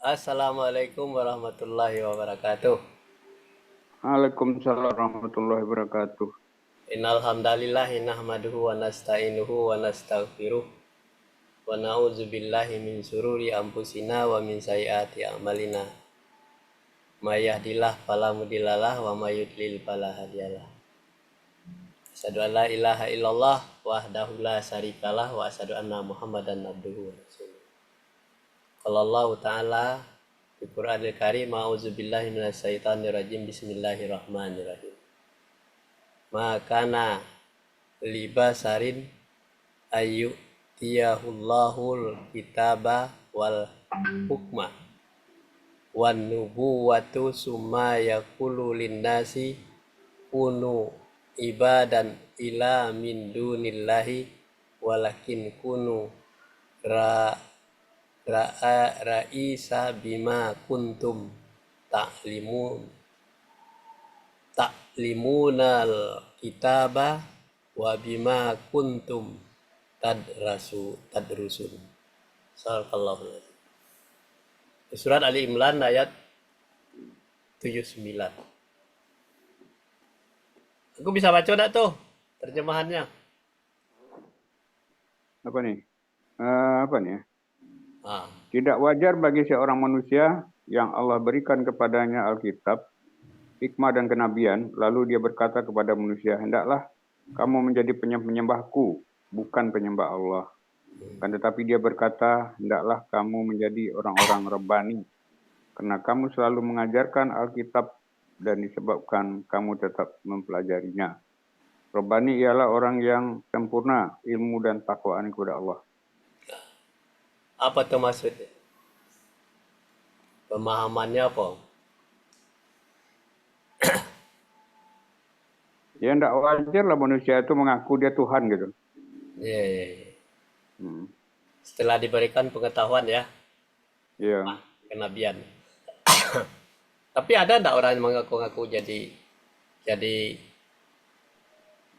Assalamualaikum warahmatullahi wabarakatuh. Waalaikumsalam warahmatullahi wabarakatuh. Innal hamdalillahi nahmaduhu wa nasta'inuhu wa nastaghfiruh wa na'udzubillahi min syururi anfusina wa min sayyiati a'malina. May yahdihillahu fala mudhillalah wa may yudlil fala hadiyalah. Asyhadu an la ilaha illallah wahdahu la syarikalah wa asyhadu anna Muhammadan abduhu wa rasuluh. Qala Allah ta'ala di Qur'anil Karim, a'udzubillahi minasyaitonir rajim, bismillahirrahmanirrahim. Makana libasarin ayu tiyahullahul kitaba wal hukma wan nubuwatu summa yakulu linnasi kunu ibadan ila min dunillahi walakin kunu ra'isa bima kuntum ta'limunal kitaba wa bima kuntum tadrusun. Sallallahu alaihi. Surat Ali Imran ayat 79. Aku bisa baca enggak tuh terjemahannya? Apa nih? Apa nih? Ah, Tidak wajar bagi seorang manusia yang Allah berikan kepadanya Alkitab, hikmah dan kenabian, lalu dia berkata kepada manusia, hendaklah kamu menjadi penyembahku, bukan penyembah Allah. Kan tetapi dia berkata, hendaklah kamu menjadi orang-orang rebani, karena kamu selalu mengajarkan Alkitab dan disebabkan kamu tetap mempelajarinya. Rebani ialah orang yang sempurna ilmu dan takwaan kepada Allah. apa tuh maksudnya? Pemahamannya apa? Ya tidak wajar lah manusia itu mengaku dia Tuhan gitu. Ya, ya, ya. Hmm. Setelah diberikan pengetahuan ya, Ya. kenabian. Tapi ada enggak orang yang mengaku-ngaku jadi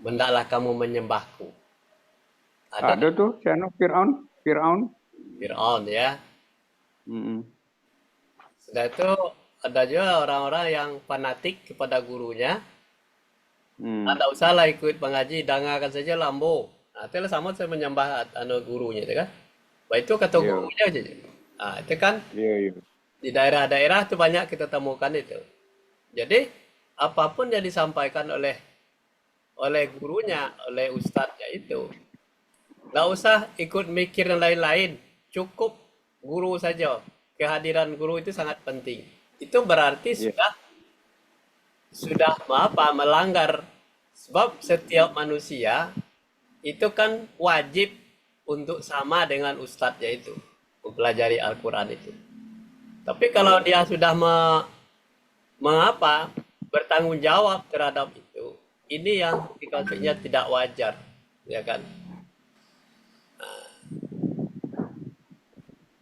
hendaklah kamu menyembahku? Ada tuh channel Fir'aun. Fir'aun ya. Hmm. Sudah itu ada juga orang-orang yang fanatik kepada gurunya. Hmm. Tidak usahlah ikut mengaji, dengarkan saja lambo. Nah, itu sama saya menyembah gurunya itu kan. Bah, itu kata Iya. gurunya aja. Nah, itu kan Iya, iya. di daerah-daerah itu banyak kita temukan itu. Jadi apapun yang disampaikan oleh gurunya, oleh ustadznya itu, nggak usah ikut mikir yang lain-lain. Cukup guru saja. Kehadiran guru itu sangat penting. Itu berarti Iya. sudah apa melanggar, sebab setiap manusia itu kan wajib untuk sama dengan ustadznya itu mempelajari Al-Quran itu. Tapi kalau dia sudah mengapa bertanggung jawab terhadap itu, ini yang konfliknya tidak wajar, ya kan?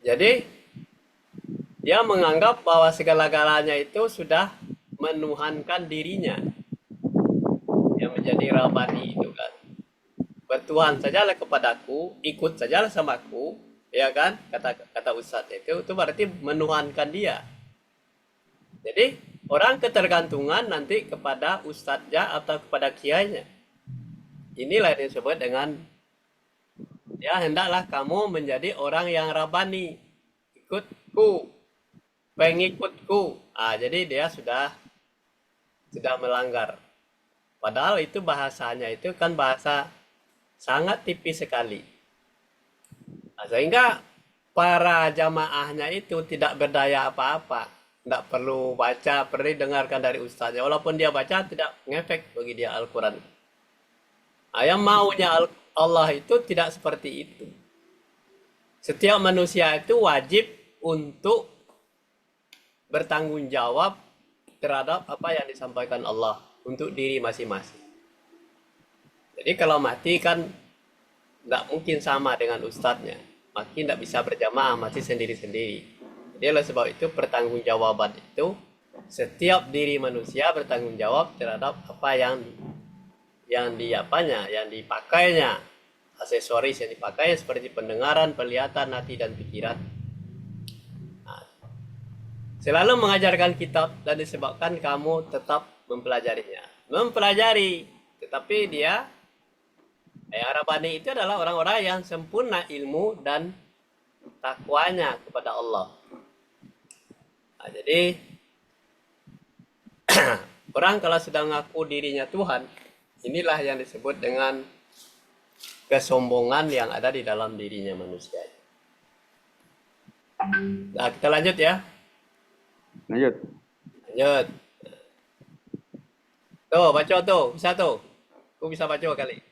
Jadi dia menganggap bahwa segala-galanya itu sudah menuhankan dirinya. Dia menjadi Rabbani itu kan. Bertuhan sajalah kepadaku, ikut sajalah sama aku, ya kan? Kata Ustadz itu berarti menuhankan dia. Jadi orang ketergantungan nanti kepada ustadznya atau kepada kiainya. Inilah yang disebut dengan ya hendaklah kamu menjadi orang yang Rabbani, ikutku, pengikutku. Jadi dia sudah melanggar. Padahal itu bahasanya itu kan bahasa sangat tipis sekali. Sehingga para jamaahnya itu tidak berdaya apa-apa. Tidak perlu baca, perlu dengarkan dari ustaznya. Walaupun dia baca, tidak ngefek bagi dia Al-Quran. Yang maunya Allah itu tidak seperti itu. Setiap manusia itu wajib untuk bertanggung jawab terhadap apa yang disampaikan Allah untuk diri masing-masing. Jadi kalau mati kan tidak mungkin sama dengan ustadznya. Mati tidak bisa berjamaah, mati sendiri-sendiri. Jadi oleh sebab itu pertanggungjawaban itu setiap diri manusia bertanggung jawab terhadap apa yang dipakainya aksesoris yang dipakai seperti pendengaran, penglihatan, hati, dan pikiran. Nah, selalu mengajarkan kitab dan disebabkan kamu tetap mempelajarinya. Mempelajari, tetapi dia Rabani itu adalah orang-orang yang sempurna ilmu dan takwanya kepada Allah. Nah, jadi orang kalau sudah mengaku dirinya Tuhan, inilah yang disebut dengan kesombongan yang ada di dalam dirinya manusia. Nah, kita lanjut ya. Lanjut. Lanjut. Tuh, baca tuh. Bisa tuh. Aku bisa baca kali.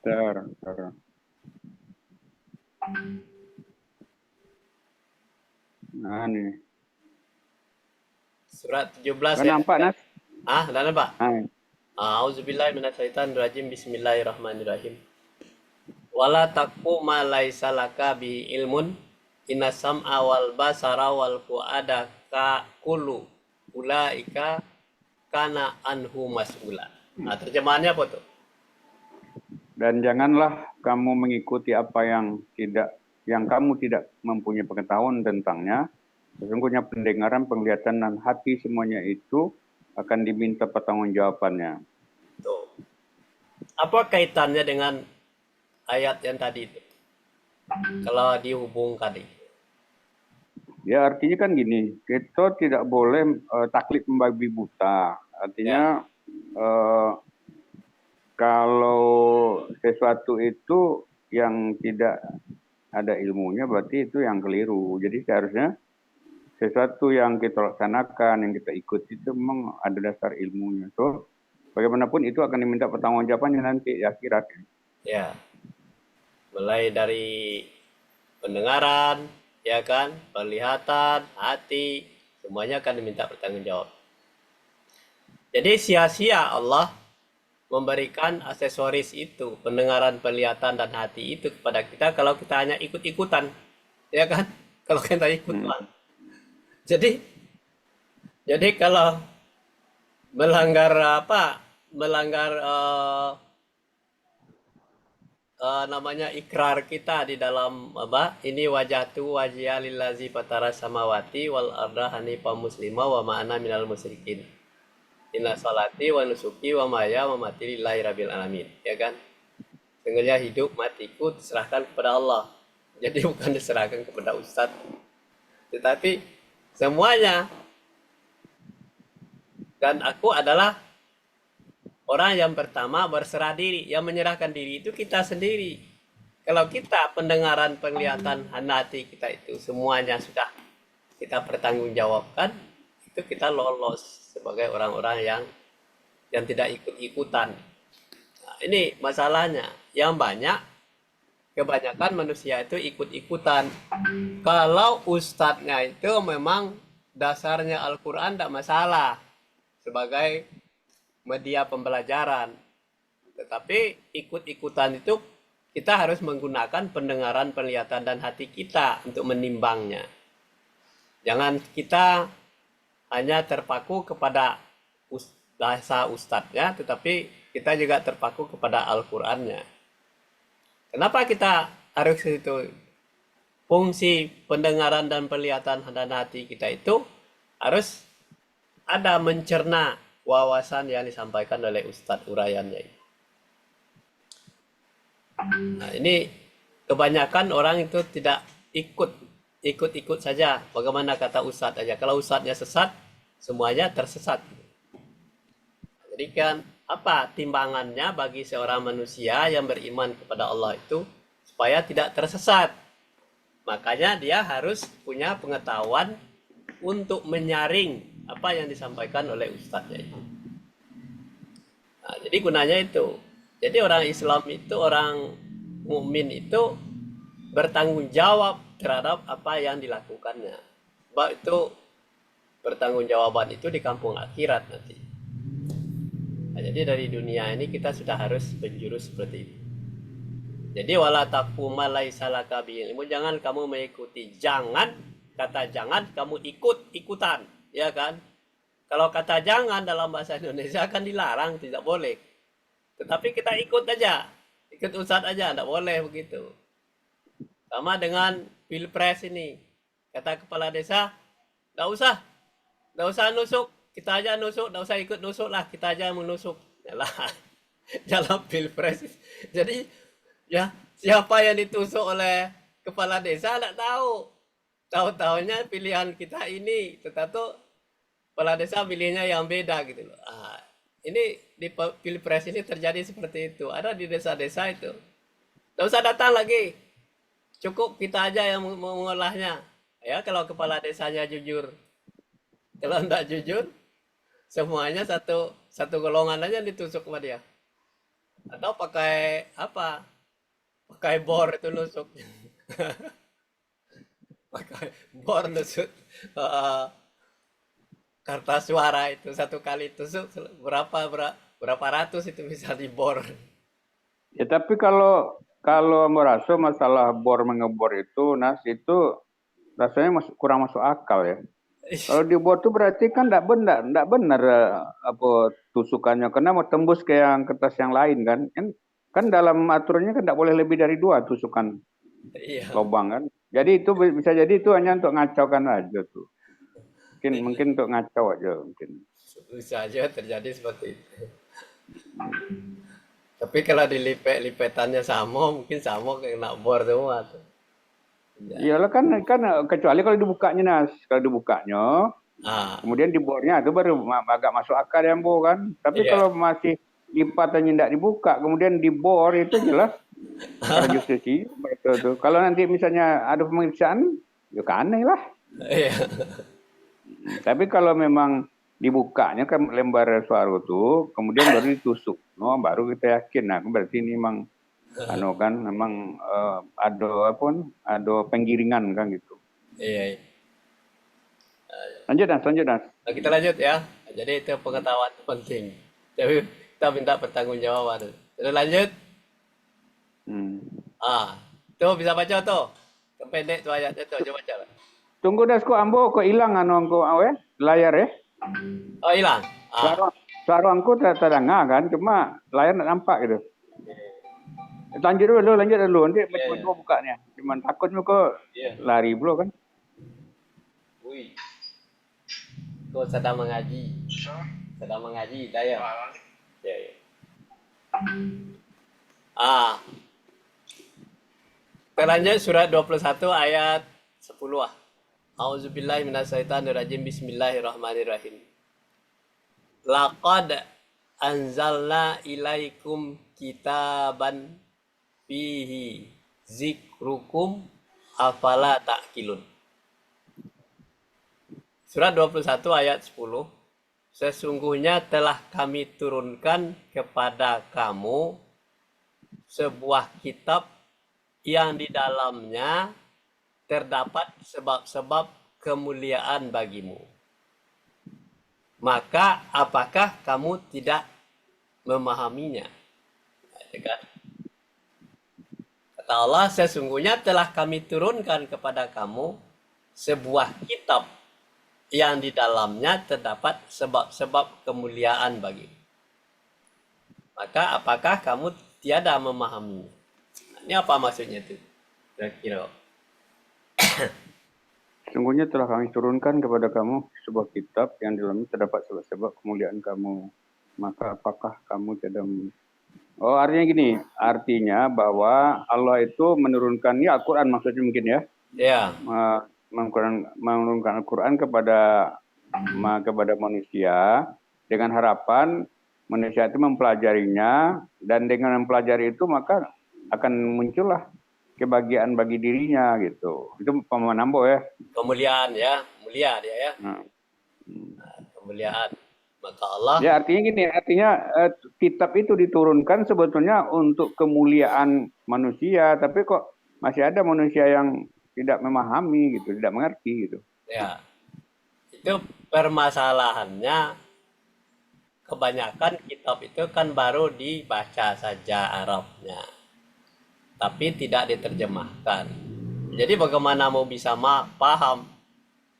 Bentar. Nah, nih. Surat 17 Kan ya. nampak, Nas? Dah nampak? Nah, A'udzubillahi minasyaitonirrajim. Bismillahirrahmanirrahim. Wala taqfu ma laisa laka bi ilmun inna sam'a wal basara wal fuada ka kullu ulaika kana anhu mas'ula. Nah, terjemahannya apa tuh? dan janganlah kamu mengikuti apa yang kamu tidak mempunyai pengetahuan tentangnya. Sesungguhnya pendengaran, penglihatan, dan hati semuanya itu akan diminta pertanggungjawabannya. Tuh. Apa kaitannya dengan ayat yang tadi itu? Kalau dihubungkan itu. Ya artinya kan gini, kita tidak boleh taklid membabi buta. Artinya kalau sesuatu itu yang tidak ada ilmunya berarti itu yang keliru. Jadi seharusnya sesuatu yang kita laksanakan, yang kita ikuti itu memang ada dasar ilmunya. So, bagaimanapun itu akan diminta pertanggungjawabannya nanti di akhirat. Ya. Mulai dari pendengaran, ya kan, penglihatan, hati, semuanya akan diminta pertanggungjawab. Jadi sia-sia Allah memberikan aksesoris itu, pendengaran, penglihatan, dan hati itu kepada kita kalau kita hanya ikut-ikutan, ya kan? Kalau kita ikutan. Jadi kalau melanggar namanya ikrar kita di dalam ini wajatu wajhiya lillazi fatara samawati wal arda hanifa muslima wa ma'ana minal musyrikin. Inna salati wa nusuki wa maya wa mati lillahi rabbil alamin, ya kan? Sesungguhnya hidup matiku diserahkan kepada Allah. Jadi bukan diserahkan kepada ustadz, tetapi semuanya. Dan aku adalah orang yang pertama berserah diri, yang menyerahkan diri itu kita sendiri. Kalau kita pendengaran, penglihatan, hati kita itu semuanya sudah kita pertanggungjawabkan, itu kita lolos sebagai orang-orang yang tidak ikut-ikutan. Nah, ini masalahnya. Yang kebanyakan manusia itu ikut-ikutan. Kalau ustadznya itu memang dasarnya Al-Quran tidak masalah sebagai media pembelajaran. Tetapi ikut-ikutan itu kita harus menggunakan pendengaran, penglihatan, dan hati kita untuk menimbangnya. Jangan kita hanya terpaku kepada bahasa ustadznya, tetapi kita juga terpaku kepada Al-Qurannya. Kenapa kita harus itu? Fungsi pendengaran dan penglihatan dan hati kita itu harus ada mencerna wawasan yang disampaikan oleh ustadz uraiannya. Nah, ini kebanyakan orang itu tidak ikut saja bagaimana kata ustadz aja. Kalau ustadznya sesat, semuanya tersesat. Jadi kan apa timbangannya bagi seorang manusia yang beriman kepada Allah itu supaya tidak tersesat? Makanya dia harus punya pengetahuan untuk menyaring apa yang disampaikan oleh ustadznya itu. Nah, jadi gunanya itu. Jadi orang Islam itu, orang mukmin itu bertanggung jawab terhadap apa yang dilakukannya. Sebab itu pertanggungjawaban itu di kampung akhirat nanti. Nah, jadi dari dunia ini kita sudah harus berjurus seperti itu. Jadi wala taqfu ma laisa laka bihi ilmu, jangan kamu mengikuti, kata jangan kamu ikut-ikutan, ya kan? Kalau kata jangan dalam bahasa Indonesia kan dilarang, tidak boleh. Tetapi kita ikut aja, ikut ustadz aja, enggak boleh begitu. Sama dengan pilpres ini, kata kepala desa, enggak usah nusuk, kita aja nusuk, enggak usah ikut nusuk lah, kita aja menusuk. Yalah, dalam pilpres. Jadi ya siapa yang ditusuk oleh kepala desa enggak tahu. Tahu-tahunya pilihan kita ini, tetapi kepala desa pilihnya yang beda gitu loh. Ini di pilpres ini terjadi seperti itu. Ada di desa-desa itu. Tidak usah datang lagi. Cukup kita aja yang mengolahnya. Ya, kalau kepala desanya jujur. Kalau tidak jujur, semuanya satu golongan aja ditusuk sama dia. Atau pakai apa? Pakai bor itu nusuk. Pakai bor nusuk. Kertas suara itu satu kali tusuk berapa ratus itu bisa dibor. Ya tapi kalau merasa masalah bor mengebor itu, Nas, itu rasanya kurang masuk akal ya. Kalau dibor itu berarti kan enggak benar apa tusukannya, karena mau tembus ke yang kertas yang lain kan. Kan dalam aturannya kan enggak boleh lebih dari 2 tusukan Iya, lubang kan. Jadi itu bisa jadi itu hanya untuk ngacaukan aja tuh. Mungkin untuk ngacau aja mungkin. bisa aja terjadi seperti itu. Tapi kalau lipetannya sama, mungkin sama kena bor semua tuh. Iyalah kan kecuali kalau dibukanya, Nas. Kalau dibukanya, Ah, kemudian di bornya itu baru agak masuk akal ya, Bu kan. Tapi iya. kalau masih lipatannya tidak dibuka, kemudian dibor itu jelas para justisi itu. Kalau nanti misalnya ada pemeriksaan, ya kan aneh lah. Iya. Tapi kalau memang dibukanya kan lembar suara itu, kemudian baru ditusuk, no, baru kita yakin. Nah, berarti ini memang kan memang ada penggiringan kan gitu. Iya. Lanjut Nas. Nah, kita lanjut ya. Jadi itu pengetahuan penting. Tapi kita minta pertanggungjawaban. Terus lanjut. Hmm. Tuh bisa baca tuh. Pendek tuh ayatnya tuh, coba baca. Tunggu das ko ambo ko hilang angko layar ya. Oh, hilang. Suara angko terdengar kan, cuma layar tak nampak gitu. Lanjut dulu. Nanti coba bukanya. Cuman takutnya kok lari dulu kan. Wih, kau sedang mengaji. Daya. Ya, ya. Kita lanjut surat 21 ayat 10. A'udzubillahi minasyaitonirrajim. Bismillahirrahmanirrahim. Laqad anzalna ilaikum kitaban fihi zikrukum afala ta'qilun. Surat 21 ayat 10. Sesungguhnya telah kami turunkan kepada kamu sebuah kitab yang di dalamnya terdapat sebab-sebab kemuliaan bagimu. Maka apakah kamu tidak memahaminya? Kata Allah, sesungguhnya telah kami turunkan kepada kamu sebuah kitab yang di dalamnya terdapat sebab-sebab kemuliaan bagimu. Maka apakah kamu tiada memahaminya? Ini apa maksudnya itu? Kira-kira. Sesungguhnya telah kami turunkan kepada kamu sebuah kitab yang di dalamnya terdapat sebab-sebab kemuliaan kamu. Maka apakah kamu tidak artinya gini, artinya bahwa Allah itu menurunkan, ini Al-Quran maksudnya mungkin ya. Ya. Menurunkan Al-Quran kepada manusia dengan harapan manusia itu mempelajarinya, dan dengan mempelajari itu maka akan muncullah kebahagiaan bagi dirinya gitu. Itu pemahaman Ambo ya. Kemuliaan ya, mulia dia ya. Kemuliaan. Maka Allah. Ya artinya kitab itu diturunkan sebetulnya untuk kemuliaan manusia, tapi kok masih ada manusia yang tidak memahami gitu, tidak mengerti gitu. Ya. Itu permasalahannya, kebanyakan kitab itu kan baru dibaca saja Arabnya, tapi tidak diterjemahkan. Jadi bagaimana mau bisa paham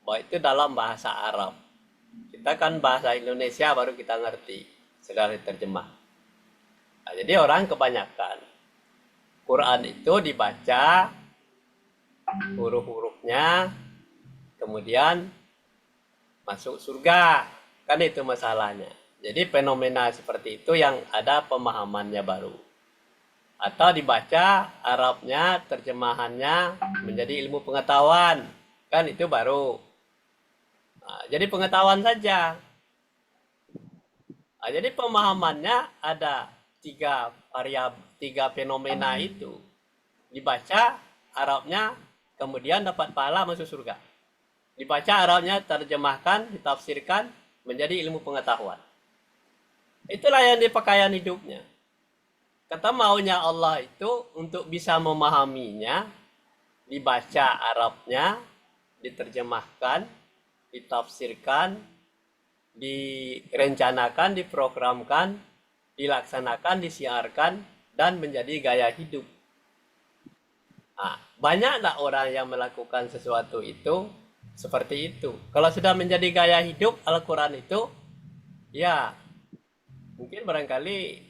bahwa itu dalam bahasa Arab? Kita kan bahasa Indonesia baru kita ngerti, sudah diterjemah. Nah, jadi orang kebanyakan Quran itu dibaca huruf-hurufnya, kemudian masuk surga. Kan itu masalahnya. Jadi fenomena seperti itu yang ada pemahamannya baru. Atau dibaca Arabnya, terjemahannya menjadi ilmu pengetahuan. Kan itu baru. Nah, jadi pengetahuan saja. Nah, jadi pemahamannya ada tiga fenomena itu. Dibaca Arabnya, kemudian dapat pahala masuk surga. Dibaca Arabnya, terjemahkan, ditafsirkan, menjadi ilmu pengetahuan. Itulah yang dipakaian hidupnya. Kata maunya Allah itu untuk bisa memahaminya, dibaca Arabnya, diterjemahkan, ditafsirkan, direncanakan, diprogramkan, dilaksanakan, disiarkan, dan menjadi gaya hidup. Nah, banyaklah orang yang melakukan sesuatu itu seperti itu. Kalau sudah menjadi gaya hidup Al-Quran itu, ya mungkin barangkali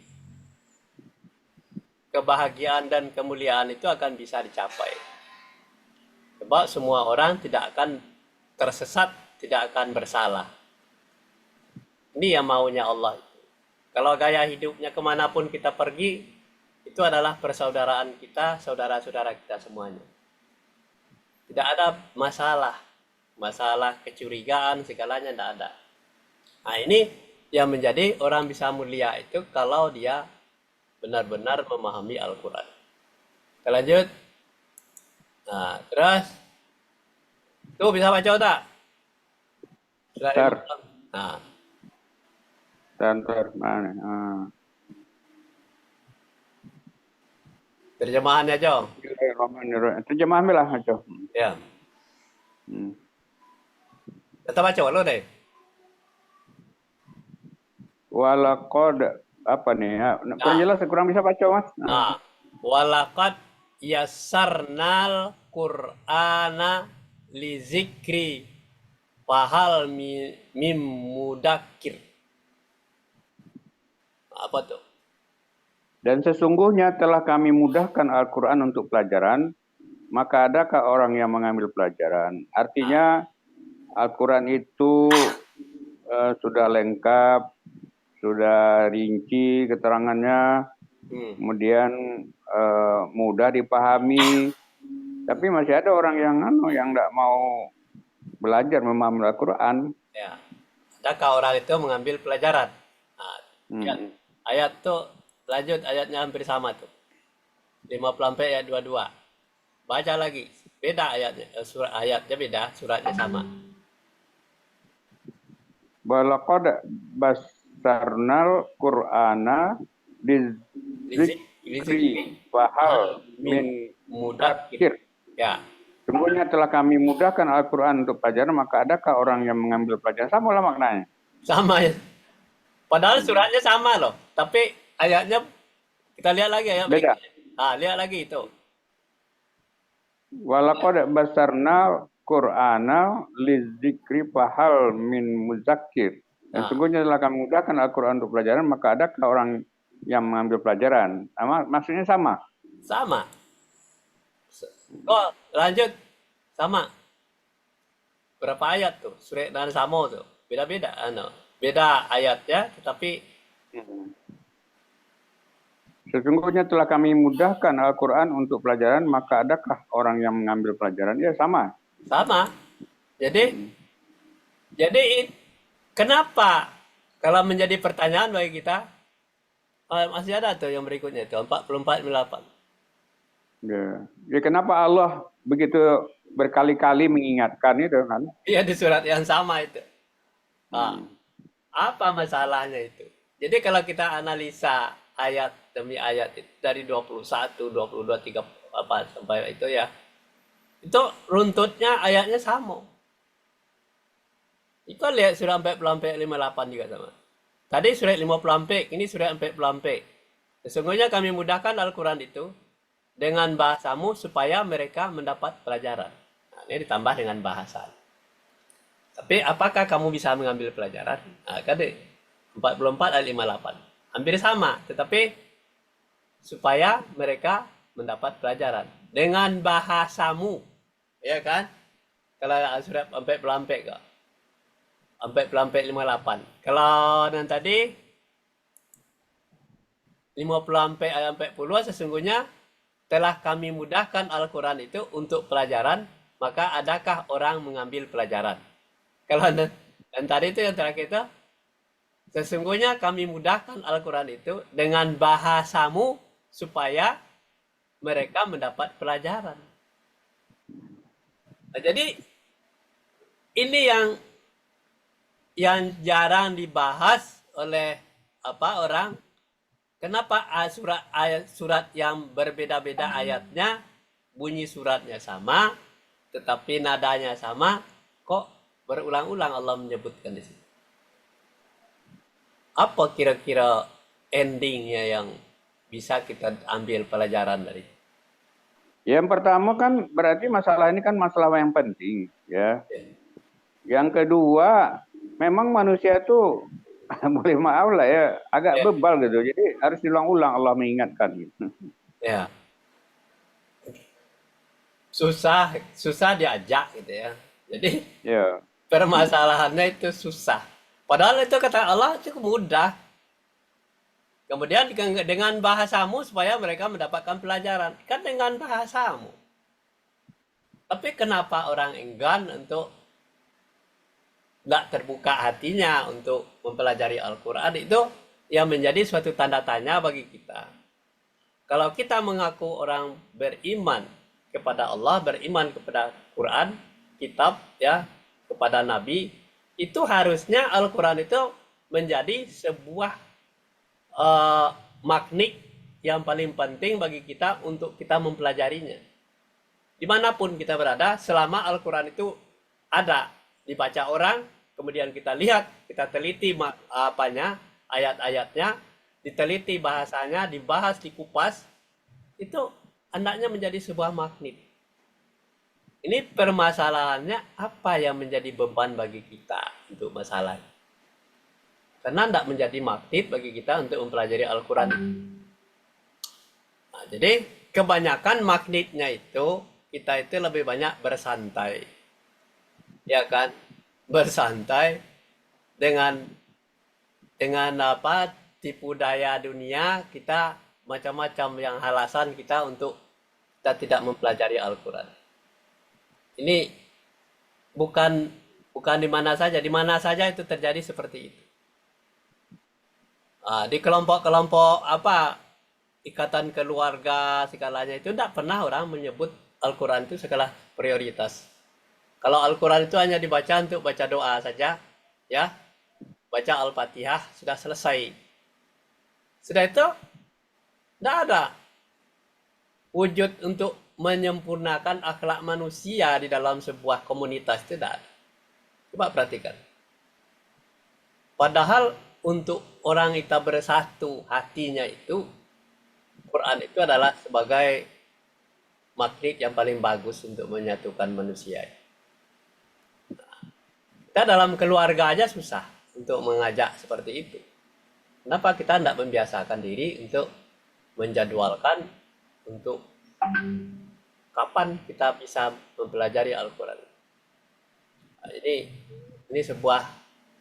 kebahagiaan dan kemuliaan itu akan bisa dicapai. Sebab semua orang tidak akan tersesat, tidak akan bersalah. Ini yang maunya Allah. Kalau gaya hidupnya kemanapun kita pergi, itu adalah persaudaraan kita, saudara-saudara kita semuanya. Tidak ada masalah, kecurigaan, segalanya tidak ada. Nah, ini yang menjadi orang bisa mulia itu kalau dia benar-benar memahami Al-Quran. Kita lanjut. Nah, terus. Tuh bisa baca tak? Ntar. Nah. Ntar. Mana? Terjemahannya, Jo. Terjemahan lah, Jo. Ya. Kita baca lo deh. Walaqad apa nih? Perjelas kurang bisa baca, Mas. Nah, walaqad yassarnal Qur'ana li zikri fahal mim mudakir. Apa tuh? Dan sesungguhnya telah kami mudahkan Al-Quran untuk pelajaran, maka adakah orang yang mengambil pelajaran? Artinya Al-Quran itu sudah lengkap, sudah rinci keterangannya, kemudian mudah dipahami. Tapi masih ada orang yang tidak mau belajar memahami Al-Quran. Ya. Adakah orang itu mengambil pelajaran? Nah, ayat tuh lanjut, ayatnya hampir sama tuh. 50 ayat 22. Baca lagi. Beda ayatnya. Ayatnya beda, suratnya sama. Balaqad basarnal Qur'ana dizikri fahal min mudakir. Ya. Sungguhnya telah kami mudahkan Al-Quran untuk pelajaran, maka adakah orang yang mengambil pelajaran? Sama lah maknanya. Sama ya. Padahal suratnya sama loh. Tapi ayatnya, kita lihat lagi ayat beda. Lihat lagi itu. Walaqad basarna Qur'ana lizikri fahal min muzakkir. Dan sungguhnya telah kami mudahkan Al-Quran untuk pelajaran, maka adakah orang yang mengambil pelajaran? Maksudnya sama? Sama. Oh, lanjut. Sama. Berapa ayat tuh? Surat dan Samo tuh. Beda-beda. Beda ayatnya, tetapi sesungguhnya telah kami mudahkan Al-Quran untuk pelajaran, maka adakah orang yang mengambil pelajaran? Ya sama. Sama. Jadi kenapa kalau menjadi pertanyaan bagi kita, masih ada tuh yang berikutnya itu 44-58. Ya, kenapa Allah begitu berkali-kali mengingatkan itu kan? Iya, di surat yang sama itu. Apa masalahnya itu? Jadi kalau kita analisa ayat demi ayat itu, dari 21, 22, 3 apa sampai itu ya, itu runtutnya ayatnya sama. Itu lihat surat 44 58 juga sama. Tadi surat 50 ini surat 40. Sesungguhnya kami mudahkan Al-Quran itu dengan bahasamu supaya mereka mendapat pelajaran. Nah, ini ditambah dengan bahasa. Tapi apakah kamu bisa mengambil pelajaran? Nah, kan 44 ayat 58. Hampir sama, tetapi supaya mereka mendapat pelajaran dengan bahasamu, ya kan? Kalau surat sampai pelampek kok, sampai pelampek 58. Kalau yang tadi 50 sampai 40 sesungguhnya telah kami mudahkan Al-Quran itu untuk pelajaran, maka adakah orang mengambil pelajaran? Kalau dan tadi itu yang terakhir itu, sesungguhnya kami mudahkan Al-Quran itu dengan bahasamu supaya mereka mendapat pelajaran. Nah, jadi ini yang jarang dibahas oleh orang. Kenapa surat yang berbeda-beda ayatnya, bunyi suratnya sama, tetapi nadanya sama, kok berulang-ulang Allah menyebutkan di sini? Apa kira-kira endingnya yang bisa kita ambil pelajaran dari? Yang pertama kan berarti masalah ini kan masalah yang penting, ya. Yang kedua, memang manusia itu boleh maaf lah ya, agak bebal gitu. Jadi harus diulang-ulang Allah mengingatkan gitu. Ya. Susah diajak gitu ya. Jadi Ya. permasalahannya itu susah. Padahal itu kata Allah cukup mudah. Kemudian dengan bahasamu supaya mereka mendapatkan pelajaran. Kan dengan bahasamu. Tapi kenapa orang enggan untuk tidak terbuka hatinya untuk mempelajari Al-Quran, itu yang menjadi suatu tanda tanya bagi kita. Kalau kita mengaku orang beriman kepada Allah, beriman kepada Quran, kitab, ya, kepada Nabi, itu harusnya Al-Quran itu menjadi sebuah magnet yang paling penting bagi kita untuk kita mempelajarinya. Dimanapun kita berada, selama Al-Quran itu ada dibaca orang, kemudian kita lihat, kita teliti ayat-ayatnya, diteliti bahasanya, dibahas, dikupas, itu hendaknya menjadi sebuah magnet. Ini permasalahannya apa yang menjadi beban bagi kita untuk masalah? Karena tidak menjadi magnet bagi kita untuk mempelajari Al-Quran. Nah, jadi kebanyakan magnetnya itu, kita itu lebih banyak bersantai. Ya kan? Bersantai dengan tipu daya dunia, kita macam-macam yang alasan kita untuk kita tidak mempelajari Al-Quran. Ini bukan di mana saja itu terjadi seperti itu. Di kelompok-kelompok ikatan keluarga segalanya itu tidak pernah orang menyebut Al-Quran itu skala prioritas. Kalau Al-Quran itu hanya dibaca untuk baca doa saja, ya, baca Al-Fatihah sudah selesai. Sudah itu tidak ada wujud untuk menyempurnakan akhlak manusia di dalam sebuah komunitas, tidak ada. Coba perhatikan. Padahal untuk orang kita bersatu hatinya itu, Quran itu adalah sebagai magnet yang paling bagus untuk menyatukan manusia. Kita dalam keluarga aja susah untuk mengajak seperti itu. Kenapa kita tidak membiasakan diri untuk menjadwalkan untuk kapan kita bisa mempelajari Al-Quran? Nah, ini sebuah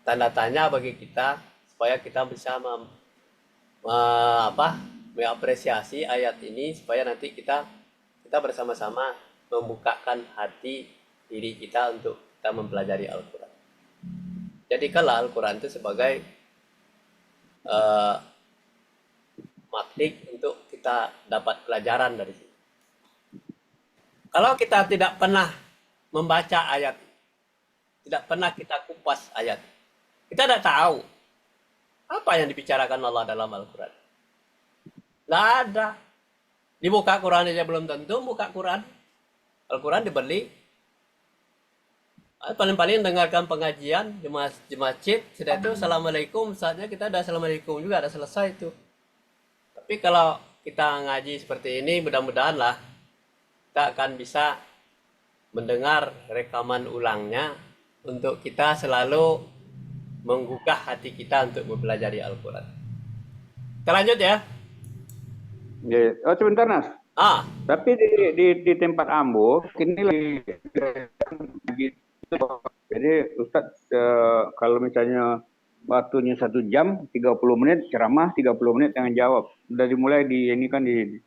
tanda tanya bagi kita supaya kita bisa mengapresiasi ayat ini, supaya nanti kita bersama-sama membukakan hati diri kita untuk kita mempelajari Al-Quran. Jadikanlah Al-Quran itu sebagai magnet untuk kita dapat pelajaran dari sini. Kalau kita tidak pernah membaca ayat, tidak pernah kita kupas ayat, kita tidak tahu apa yang dibicarakan Allah dalam Al-Quran. Tidak ada. Dibuka Quran aja belum tentu buka Quran. Al-Quran dibeli. Paling-paling dengarkan pengajian di masjid, sudah itu Assalamualaikum, saatnya kita udah Assalamualaikum juga, udah selesai itu. Tapi kalau kita ngaji seperti ini, mudah-mudahan lah kita akan bisa mendengar rekaman ulangnya untuk kita selalu menggugah hati kita untuk mempelajari Al-Quran. Kita lanjut ya. Ya. Oh sebentar Nas. Ah, Tapi di tempat Ambo ini lagi jadi Ustadz kalau misalnya waktunya 1 jam 30 menit ceramah 30 menit yang jawab. Udah dimulai di ini kan di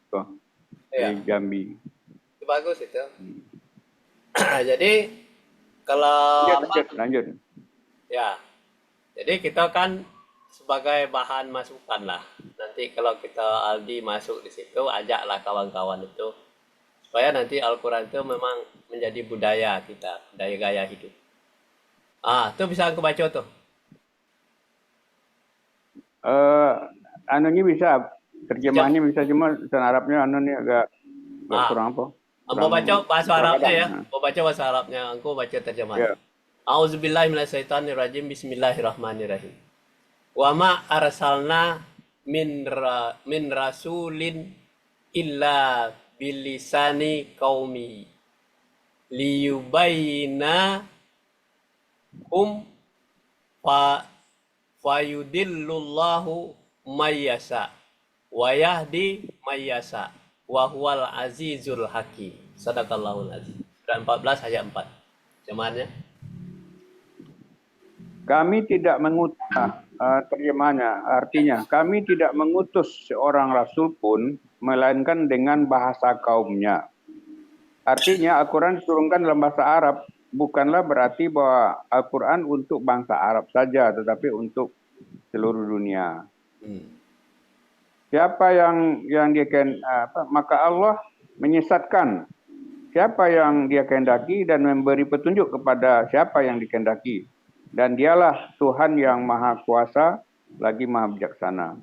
iya, Jambi. itu bagus itu. Jadi kalau Lanjut, apa? lanjut, lanjut. Ya, jadi kita kan sebagai bahan masukan lah. Nanti kalau kita Aldi masuk di situ, ajaklah kawan-kawan itu supaya nanti Al-Quran itu memang menjadi budaya kita, budaya gaya hidup. Ah, itu bisa aku baca tuh. Eh anunya bisa, Sejam. terjemahannya bisa cuma bahasa Arabnya anu nih agak Ah, kurang apa? mau Kurang baca bahasa kurang Arabnya kadang. ya. Nah, Mau baca bahasa Arabnya, aku baca terjemahannya. ya. Auzubillahiminasyaitonirrajim. Bismillahirrahmanirrahim. Wa ma arsalna min rasulin illa bilisani qaumi liyubayina hum fa fayudillullahu mayyasa wa yahdi mayyasa wa huwal azizul hakim. Sadaqallahul azim. Surah 14 ayat 4. Jemaahnya. Kami tidak mengutus terjemahnya, artinya kami tidak mengutus seorang rasul pun melainkan dengan bahasa kaumnya. Artinya Al-Quran diturunkan dalam bahasa Arab bukanlah berarti bahwa Al-Quran untuk bangsa Arab saja, tetapi untuk seluruh dunia. Siapa yang dia maka Allah menyesatkan siapa yang dia kehendaki dan memberi petunjuk kepada siapa yang dikehendaki. Dan dialah Tuhan yang maha kuasa lagi maha bijaksana.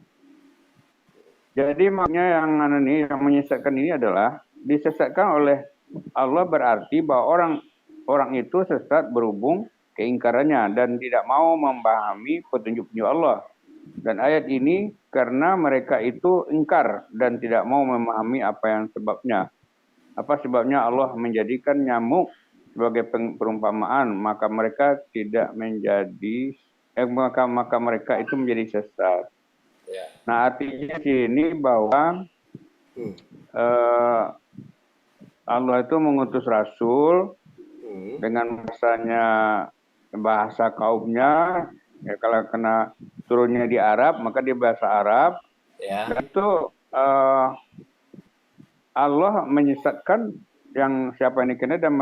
Jadi maknanya yang menyesatkan ini adalah disesatkan oleh Allah berarti bahwa orang itu sesat berhubung keingkarannya dan tidak mau memahami petunjuk-petunjuk Allah. Dan ayat ini karena mereka itu ingkar dan tidak mau memahami apa yang sebabnya. Apa sebabnya Allah menjadikan nyamuk sebagai perumpamaan, maka mereka tidak menjadi maka mereka itu menjadi sesat. Ya. Nah, artinya sini bahwa Allah itu mengutus rasul dengan bahasa kaumnya. Ya, kalau kena turunnya di Arab, maka dia bahasa Arab. Ya. Dan itu Allah menyesatkan yang siapa yang dikehendaki dan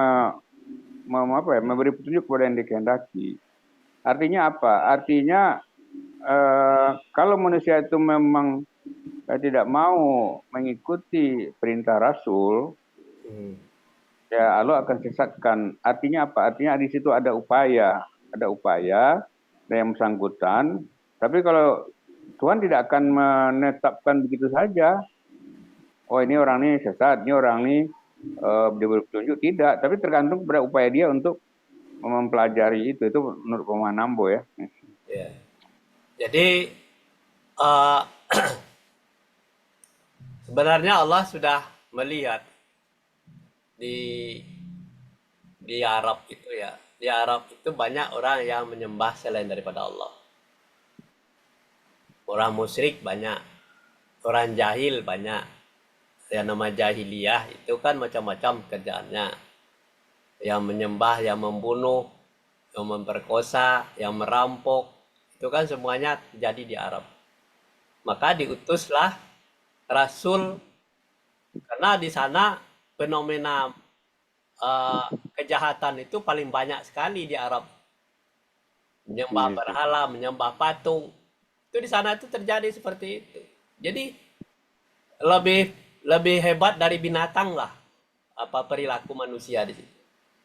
memberi petunjuk kepada yang dikehendaki. Artinya apa? Artinya kalau manusia itu memang tidak mau mengikuti perintah Rasul, ya Allah akan sesatkan. Artinya apa? Artinya di situ ada upaya dari yang bersangkutan. Tapi kalau Tuhan tidak akan menetapkan begitu saja. Oh ini orang ini sesat, ini orang ini diberi petunjuk. Tidak, tapi tergantung pada upaya dia untuk mempelajari itu. Itu menurut pemahaman Ambo ya. Ya. Jadi uh, sebenarnya Allah sudah melihat di Arab itu ya. Di Arab itu banyak orang yang menyembah selain daripada Allah. Orang musyrik banyak, orang jahil banyak. Yang nama jahiliyah itu kan macam-macam kerjaannya. Yang menyembah, yang membunuh, yang memperkosa, yang merampok, itu kan semuanya terjadi di Arab. Maka diutuslah Rasul karena di sana fenomena kejahatan itu paling banyak sekali di Arab. Menyembah berhala, menyembah patung. Itu di sana itu terjadi seperti itu. Jadi lebih hebat dari binatang lah apa perilaku manusia di situ.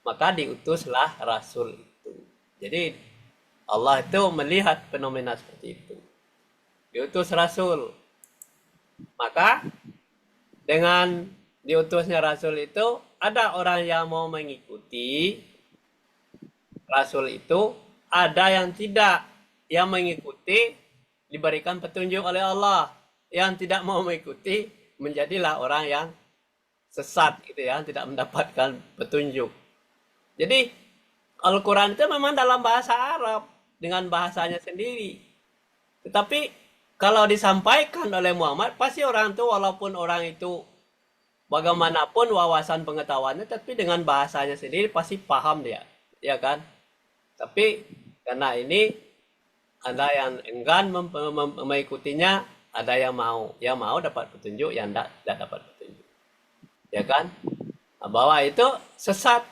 Maka diutuslah Rasul itu. Jadi Allah itu melihat fenomena seperti itu. Diutus Rasul. Maka dengan diutusnya Rasul itu ada orang yang mau mengikuti Rasul itu, ada yang tidak. Yang mengikuti diberikan petunjuk oleh Allah. Yang tidak mau mengikuti menjadilah orang yang sesat gitu ya, tidak mendapatkan petunjuk. Jadi Al-Quran itu memang dalam bahasa Arab dengan bahasanya sendiri. Tetapi kalau disampaikan oleh Muhammad, pasti orang itu walaupun orang itu bagaimanapun wawasan pengetahuannya, tapi dengan bahasanya sendiri pasti paham dia, ya kan? Tapi karena ini ada yang enggan mengikutinya, ada yang mau dapat petunjuk, yang tidak dapat petunjuk, ya kan? Nah, bahwa itu sesat.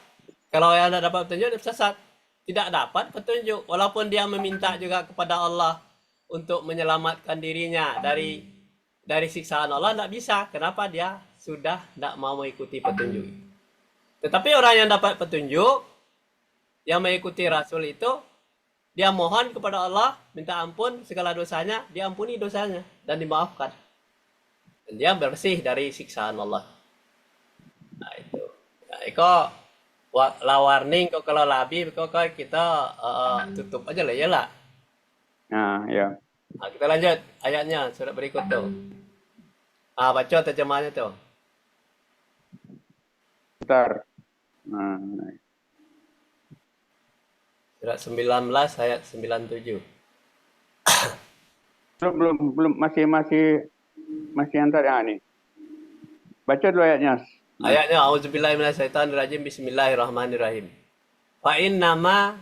Kalau yang tidak dapat petunjuk sesat, tidak dapat petunjuk, walaupun dia meminta juga kepada Allah untuk menyelamatkan dirinya dari siksaan Allah, tidak bisa. Kenapa? Dia sudah tidak mau mengikuti petunjuk. Tetapi orang yang dapat petunjuk, yang mengikuti Rasul itu, dia mohon kepada Allah, minta ampun segala dosanya, diampuni dosanya, dan dimaafkan. Dan dia bersih dari siksaan Allah. Nah itu. Nah, Iko warning kok kalau labi kok kita tutup aja lah ya lah. Nah, ya. Nah, kita lanjut ayatnya surat berikut tuh. Baca terjemahnya tuh. Bentar. Nah, Surat 19 ayat 97. belum masih antar yang ini. Baca dulu ayatnya. Ayatnya auzubillahi minasyaitonirrajim, bismillahirrahmanirrahim. Fa innama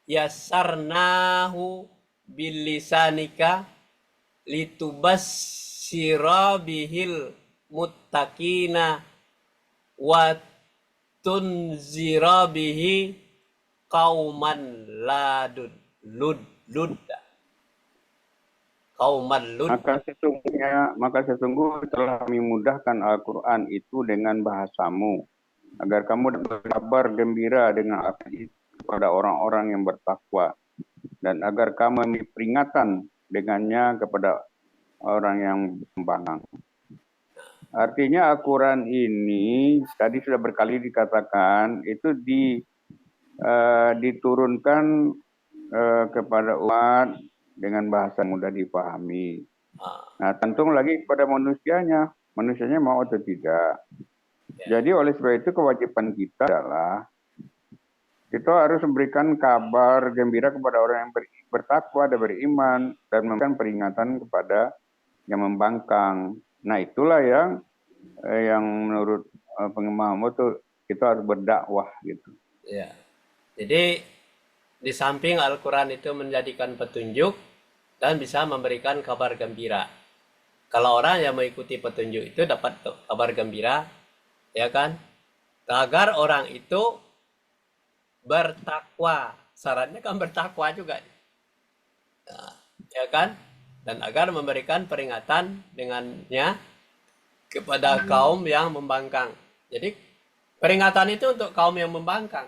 yassarnahu bilisanika litubassira bihil muttaqina wa tunzira bihi qauman ladud lud qauman lud. Maka sesungguhnya telah kami mudahkan Al-Quran itu dengan bahasamu, agar kamu berkabar gembira dengan apa itu kepada orang-orang yang bertakwa, dan agar kamu memberi peringatan dengannya kepada orang yang pembangkang. Artinya Al-Quran ini tadi sudah berkali dikatakan itu diturunkan kepada umat dengan bahasa mudah dipahami. Nah, tentu lagi kepada manusianya mau atau tidak. Jadi oleh sebab itu kewajiban kita adalah kita harus memberikan kabar gembira kepada orang yang bertakwa dan beriman, dan memberikan peringatan kepada yang membangkang. Nah, itulah yang menurut pengimam itu kita harus berdakwah gitu. Ya. Jadi di samping Al-Quran itu menjadikan petunjuk dan bisa memberikan kabar gembira. Kalau orang yang mengikuti petunjuk itu dapat kabar gembira, ya kan? Agar orang itu bertakwa. Syaratnya kan bertakwa juga. Nah, ya kan? Dan agar memberikan peringatan dengannya kepada kaum yang membangkang. Jadi peringatan itu untuk kaum yang membangkang.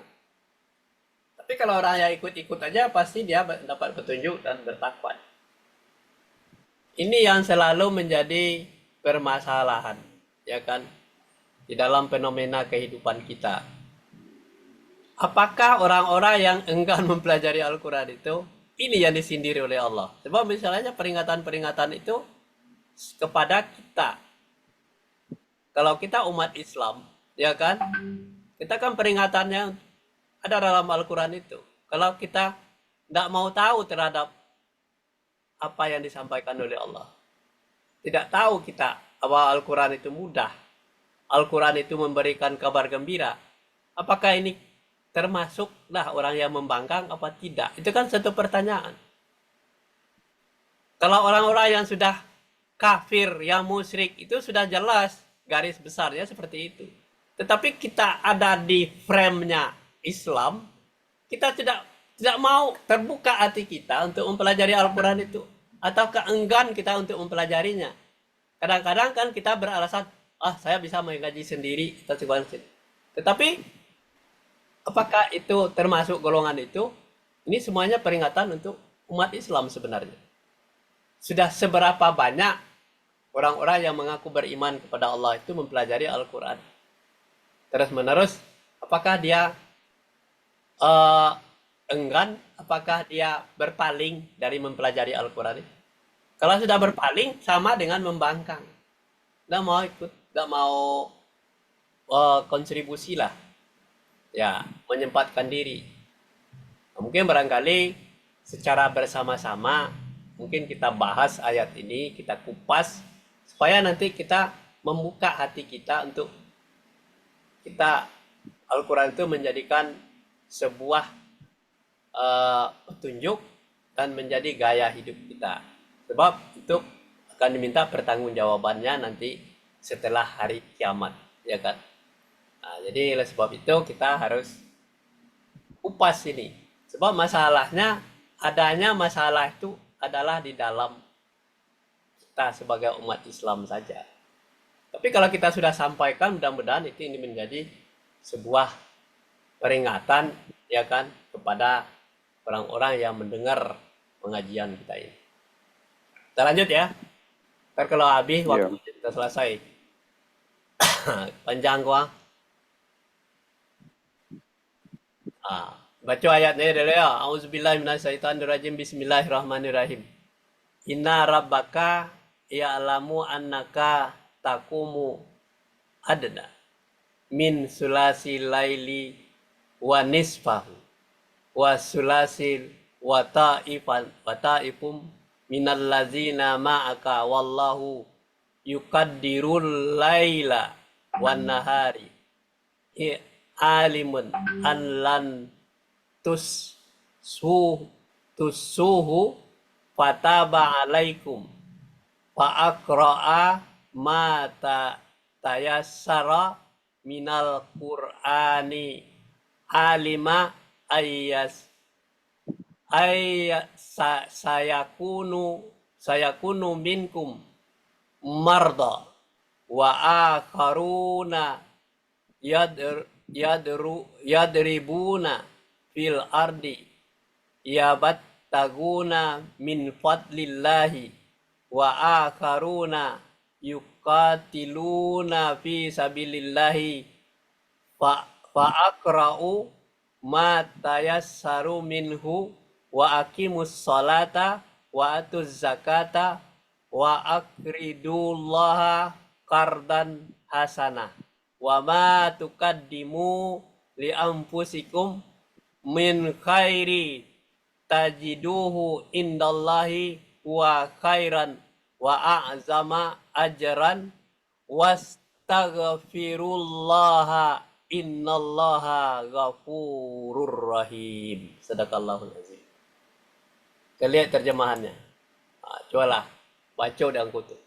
Tapi kalau orang yang ikut-ikut aja, pasti dia dapat petunjuk dan bertakwa. Ini yang selalu menjadi permasalahan, ya kan, di dalam fenomena kehidupan kita. Apakah orang-orang yang enggan mempelajari Al-Quran itu, ini yang disindiri oleh Allah? Sebab misalnya peringatan-peringatan itu kepada kita. Kalau kita umat Islam, ya kan, kita kan peringatannya ada dalam Al-Quran itu. Kalau kita tidak mau tahu terhadap apa yang disampaikan oleh Allah, tidak tahu kita bahwa Al-Quran itu mudah, Al-Quran itu memberikan kabar gembira, apakah ini termasuklah orang yang membangkang apa tidak? Itu kan satu pertanyaan. Kalau orang-orang yang sudah kafir, yang musyrik, itu sudah jelas garis besarnya seperti itu. Tetapi kita ada di frame-nya Islam, kita tidak mau terbuka hati kita untuk mempelajari Al-Quran itu, atau keenggan kita untuk mempelajarinya. Kadang-kadang kan kita beralasan, saya bisa mengkaji sendiri, tetapi apakah itu termasuk golongan itu? Ini semuanya peringatan untuk umat Islam sebenarnya. Sudah seberapa banyak orang-orang yang mengaku beriman kepada Allah itu mempelajari Al-Quran terus-menerus? Apakah dia enggan? Apakah dia berpaling dari mempelajari Al-Quran? Kalau sudah berpaling, sama dengan membangkang. Tidak mau ikut, tidak mau kontribusi lah. Ya, menyempatkan diri. Mungkin barangkali secara bersama-sama mungkin kita bahas ayat ini, kita kupas supaya nanti kita membuka hati kita untuk kita Al-Quran itu menjadikan sebuah petunjuk dan menjadi gaya hidup kita. Sebab itu akan diminta pertanggungjawabannya nanti setelah hari kiamat, ya kan? Nah, jadi oleh sebab itu kita harus kupas ini. Sebab masalahnya, adanya masalah itu adalah di dalam kita sebagai umat Islam saja. Tapi kalau kita sudah sampaikan, mudah-mudahan itu ini menjadi sebuah peringatan, ya kan, kepada orang-orang yang mendengar pengajian kita ini. Kita lanjut ya. Ntar kalau habis Iya. waktu kita selesai. Panjang gua. Baca ayatnya dulu ya. Auzubillahi minasyaitonirrajim. Bismillahirrahmanirrahim. Inna rabbaka ya'lamu annaka takumu adna min sulasi laili wa nisfahu wa sulasil wa ta'ifum minal lazina ma'aka wallahu yukaddirul laila wan nahari alimun an lan tusuhu fataba alaikum fa aqra'a ma tayassara minal qur'ani alima sayakunu minkum marda wa akharuna yadribuna fil ardi yabattaguna min fadlillahi wa akharuna yuqatiluna fi sabilillahi fa aqra'u ma tayassaru minhu wa aqimus salata wa atuz zakata wa aqridullaha qardan hasanah wa ma tuqaddimu li anfusikum min khairi tajiduhu indallahi wa khairan wa a'zama ajran wastaghfirullaha innallaha ghafurur rahim. Sadaqallahul azim. Kita lihat terjemahannya. Cobalah baca dan kutip.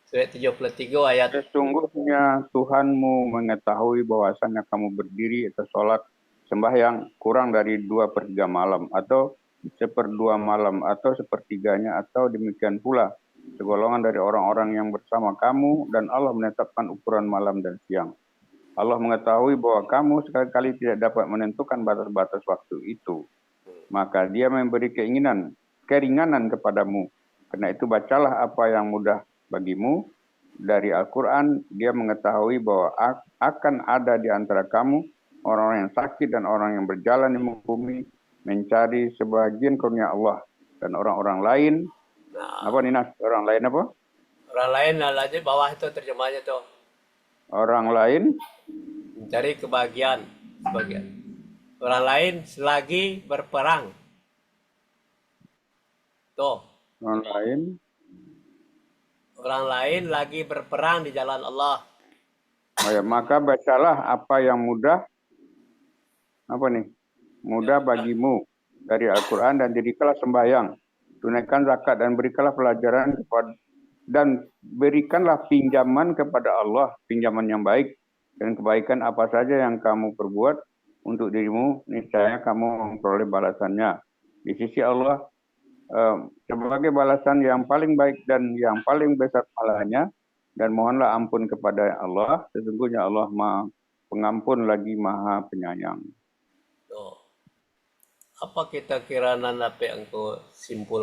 Surat 73 ayat. Sesungguhnya Tuhanmu mengetahui bahwasannya kamu berdiri atau sholat sembahyang kurang dari 2/3 malam atau 1/2 malam atau 1/3-nya atau demikian pula segolongan dari orang-orang yang bersama kamu dan Allah menetapkan ukuran malam dan siang. Allah mengetahui bahwa kamu sekali-kali tidak dapat menentukan batas-batas waktu itu. Maka dia memberi keringanan kepadamu. Karena itu bacalah apa yang mudah bagimu. Dari Al-Quran, dia mengetahui bahwa akan ada di antara kamu orang-orang yang sakit dan orang yang berjalan di bumi mencari sebagian karunia Allah. Dan orang-orang lain, apa Nina? Orang lain apa? Orang lain aja bawah itu terjemahnya tuh. Orang lain Mencari kebahagiaan. Orang lain selagi berperang. Tuh. Orang lain lagi berperang di jalan Allah. Oh ya, maka bacalah apa yang mudah bagimu dari Al-Quran dan jadikanlah sembahyang. Tunaikan zakat dan berikanlah pelajaran dan berikanlah pinjaman kepada Allah, pinjaman yang baik dan kebaikan apa saja yang kamu perbuat untuk dirimu, niscaya kamu memperoleh balasannya di sisi Allah sebagai balasan yang paling baik dan yang paling besar pahalanya. Dan mohonlah ampun kepada Allah, sesungguhnya Allah Maha Pengampun lagi Maha Penyayang. Tuh. Apa kita kira apa yang kau simpul